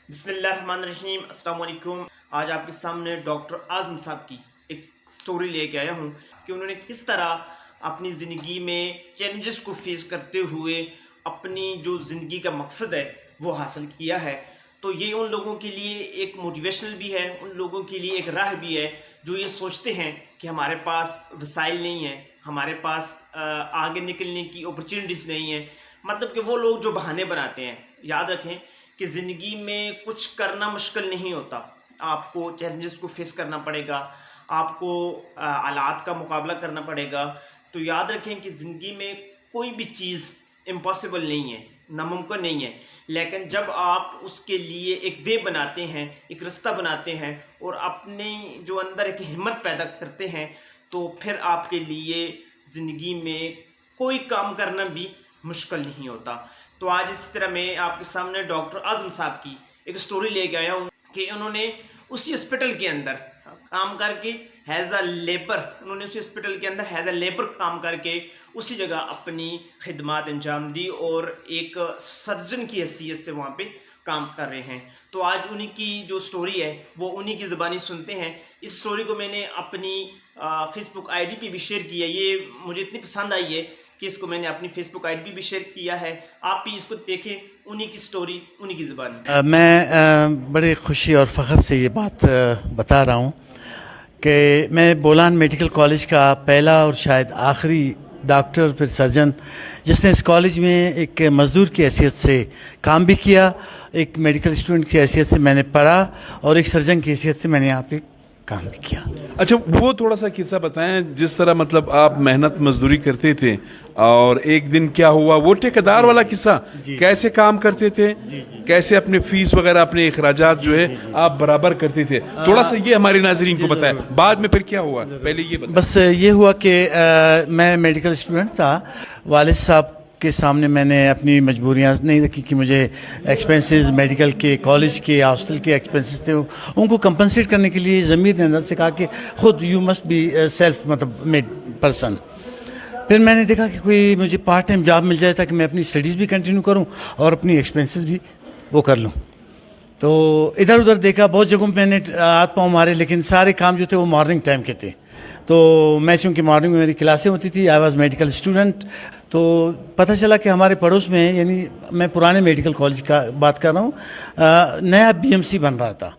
بسم اللہ الرحمن الرحیم، السلام علیکم۔ آج آپ کے سامنے ڈاکٹر اعظم صاحب کی ایک سٹوری لے کے آیا ہوں کہ انہوں نے کس طرح اپنی زندگی میں چیلنجز کو فیس کرتے ہوئے اپنی جو زندگی کا مقصد ہے وہ حاصل کیا ہے۔ تو یہ ان لوگوں کے لیے ایک موٹیویشنل بھی ہے، ان لوگوں کے لیے ایک راہ بھی ہے جو یہ سوچتے ہیں کہ ہمارے پاس وسائل نہیں ہیں، ہمارے پاس آگے نکلنے کی اپرچونٹیز نہیں ہیں۔ مطلب کہ وہ لوگ جو بہانے بناتے ہیں، یاد رکھیں کہ زندگی میں کچھ کرنا مشکل نہیں ہوتا۔ آپ کو چیلنجز کو فیس کرنا پڑے گا، آپ کو حالات کا مقابلہ کرنا پڑے گا۔ تو یاد رکھیں کہ زندگی میں کوئی بھی چیز امپاسبل نہیں ہے، ناممکن نہیں ہے، لیکن جب آپ اس کے لیے ایک وے بناتے ہیں، ایک رستہ بناتے ہیں اور اپنے جو اندر ایک ہمت پیدا کرتے ہیں، تو پھر آپ کے لیے زندگی میں کوئی کام کرنا بھی مشکل نہیں ہوتا۔ تو آج اس طرح میں آپ کے سامنے ڈاکٹر اعظم صاحب کی ایک سٹوری لے کے آیا ہوں کہ انہوں نے اسی ہسپتال کے اندر کام کر کے ایز اے لیبر، انہوں نے اسی ہسپتال کے اندر ایز اے لیبر کام کر کے اسی جگہ اپنی خدمات انجام دی اور ایک سرجن کی حیثیت سے وہاں پہ کام کر رہے ہیں۔ تو آج انہی کی جو سٹوری ہے وہ انہی کی زبانی سنتے ہیں۔ اس سٹوری کو میں نے اپنی فیس بک آئی ڈی پہ بھی شیئر کیا، یہ مجھے اتنی پسند آئی ہے کہ اس کو میں نے اپنی فیس بک آئی ڈی پہ بھی شیئر کیا ہے۔ آپ بھی اس کو دیکھیں، انہی کی سٹوری، انہی کی زبانی۔ میں بڑے خوشی اور فخر سے یہ بات بتا رہا ہوں کہ میں بولان میڈیکل کالج کا پہلا اور شاید آخری ڈاکٹر پھر سرجن جس نے اس کالج میں ایک مزدور کی حیثیت سے کام بھی کیا، ایک میڈیکل اسٹوڈنٹ کی حیثیت سے میں نے پڑھا اور ایک سرجن کی حیثیت سے میں نے یہاں پہ کام بھی کیا۔ اچھا، وہ تھوڑا سا قصہ بتائیں جس طرح مطلب آپ محنت مزدوری کرتے تھے اور ایک دن کیا ہوا، وہ ٹھیکیدار والا قصہ، کیسے کام کرتے تھے، کیسے اپنے فیس وغیرہ اپنے اخراجات جو ہے آپ برابر کرتے تھے، تھوڑا سا یہ ہمارے ناظرین کو بتائیں، بعد میں پھر کیا ہوا، پہلے یہ بتائیں۔ بس یہ ہوا کہ میں میڈیکل اسٹوڈنٹ تھا، والد صاحب کے سامنے میں نے اپنی مجبوریاں نہیں رکھی کہ مجھے ایکسپینسز میڈیکل کے، کالج کے، ہاسٹل کے ایکسپینسز تھے، ان کو کمپنسیٹ کرنے کے لیے ضمیر نے اندر سے کہا کہ خود یو مسٹ بی سیلف مطلب میڈ پرسن۔ پھر میں نے دیکھا کہ کوئی مجھے پارٹ ٹائم جاب مل جائے تاکہ میں اپنی اسٹڈیز بھی کنٹینیو کروں اور اپنی ایکسپینسز بھی وہ کر لوں۔ تو ادھر ادھر دیکھا، بہت جگہوں میں نے ہاتھ پاؤں مارے، لیکن سارے کام جو تھے وہ مارننگ ٹائم کے تھے۔ تو میں چونکہ مارننگ میں میری کلاسیں ہوتی تھی، آئی واز میڈیکل اسٹوڈنٹ، تو پتہ چلا کہ ہمارے پڑوس میں، یعنی میں پرانے میڈیکل کالج کا بات کر رہا ہوں، نیا بی ایم سی بن رہا تھا۔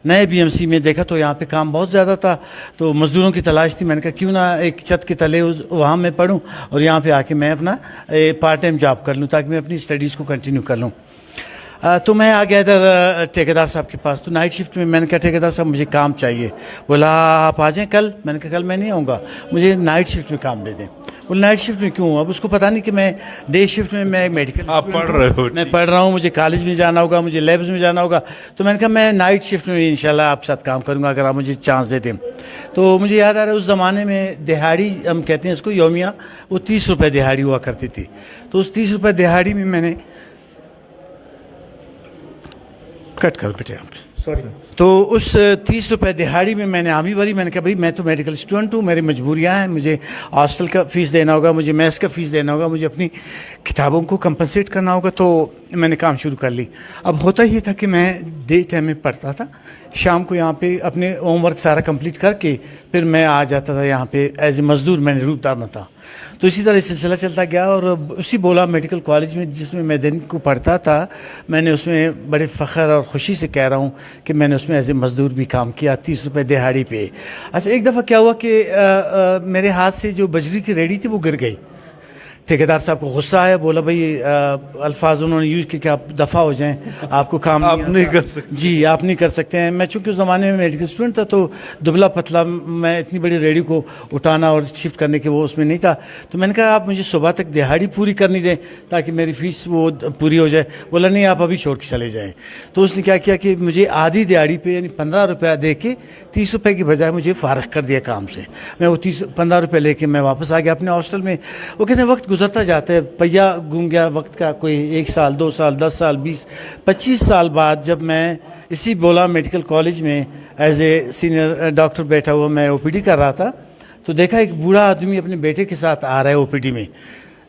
نئے بی ایم سی میں دیکھا تو یہاں پہ کام بہت زیادہ تھا، تو مزدوروں کی تلاش تھی۔ میں نے کہا کیوں نہ ایک چھت کے تلے وہاں میں پڑھوں اور یہاں پہ آ کے میں اپنا پارٹ ٹائم جاب کر لوں تاکہ میں اپنی اسٹڈیز کو کنٹینیو کر لوں۔ تو میں آ گیا ادھر ٹھیکیدار صاحب کے پاس، تو نائٹ شفٹ میں نے کہا ٹھیکیدار صاحب مجھے کام چاہیے۔ بولا آپ آ جائیں کل۔ میں نے کہا کل میں نہیں آؤں گا، مجھے نائٹ شفٹ میں کام دے دیں۔ بولا نائٹ شفٹ میں کیوں؟ اب اس کو پتہ نہیں کہ میں ڈے شفٹ میں میڈیکل آپ پڑھ رہے ہو، میں پڑھ رہا ہوں، مجھے کالج میں جانا ہوگا، مجھے لیبز میں جانا ہوگا۔ تو میں نے کہا میں نائٹ شفٹ میں انشاءاللہ آپ کے ساتھ کام کروں گا اگر آپ مجھے چانس دے دیں۔ تو مجھے یاد آ رہا ہے اس زمانے میں دہاڑی ہم کہتے ہیں اس کو، یومیہ، وہ 30 روپے دہاڑی ہوا کرتی تھی۔ تو اس 30 روپے دہاڑی میں نے کٹ کر بیٹے آپ سوری، تو اس 30 روپے دہاڑی میں میں نے آمی بھری۔ میں نے کہا بھائی میں تو میڈیکل اسٹوڈنٹ ہوں، میری مجبوریاں ہیں، مجھے ہاسٹل کا فیس دینا ہوگا، مجھے میس کا فیس دینا ہوگا، مجھے اپنی کتابوں کو کمپنسیٹ کرنا ہوگا۔ تو میں نے کام شروع کر لی۔ اب ہوتا یہ تھا کہ میں ڈے ٹائم میں پڑھتا تھا، شام کو یہاں پہ اپنے ہوم ورک سارا کمپلیٹ کر کے پھر میں آ جاتا تھا یہاں پہ ایز اے مزدور، میں نے روپ دار میں تھا۔ تو اسی طرح سلسلہ چلتا گیا اور اسی بولا میڈیکل کالج میں جس میں میں دن کو پڑھتا تھا، میں نے اس میں بڑے فخر اور خوشی سے کہہ رہا ہوں کہ میں نے اس میں ایز اے مزدور بھی کام کیا 30 روپے دہاڑی پہ۔ اچھا، ایک دفعہ کیا ہوا کہ میرے ہاتھ سے جو بجری کی ریڑھی تھی وہ گر گئی۔ ٹھیکیدار صاحب کو غصہ آیا، بولا بھائی الفاظ انہوں نے یوز کیا کہ آپ دفع ہو جائیں، آپ کو کام آپ نہیں کر سکتے۔ جی آپ نہیں کر سکتے ہیں۔ میں چونکہ اس زمانے میں میڈیکل اسٹوڈنٹ تھا تو دبلا پتلا، میں اتنی بڑی ریڈی کو اٹھانا اور شفٹ کرنے کے وہ اس میں نہیں تھا۔ تو میں نے کہا آپ مجھے صبح تک دہاڑی پوری کرنی دیں تاکہ میری فیس وہ پوری ہو جائے۔ بولا نہیں آپ ابھی چھوڑ کے چلے جائیں۔ تو اس نے کیا کیا کہ مجھے آدھی دہاڑی پہ یعنی 15 روپیہ دے کے 30 روپے کی بجائے مجھے فارغ کر دیا کام سے۔ میں وہ 15 روپے لے کے میں واپس آ گیا اپنے ہاسٹل میں۔ وہ کہتے ہیں وقت گزرتا جاتا ہے، پہیا گھوم گیا وقت کا، کوئی 1 سال 2 سال 10 سال 20 25 سال بعد جب میں اسی بولا میڈیکل کالج میں ایز اے سینئر ڈاکٹر بیٹھا ہوا میں او پی ڈی کر رہا تھا، تو دیکھا ایک بوڑھا آدمی اپنے بیٹے کے ساتھ آ رہا ہے او پی ڈی میں۔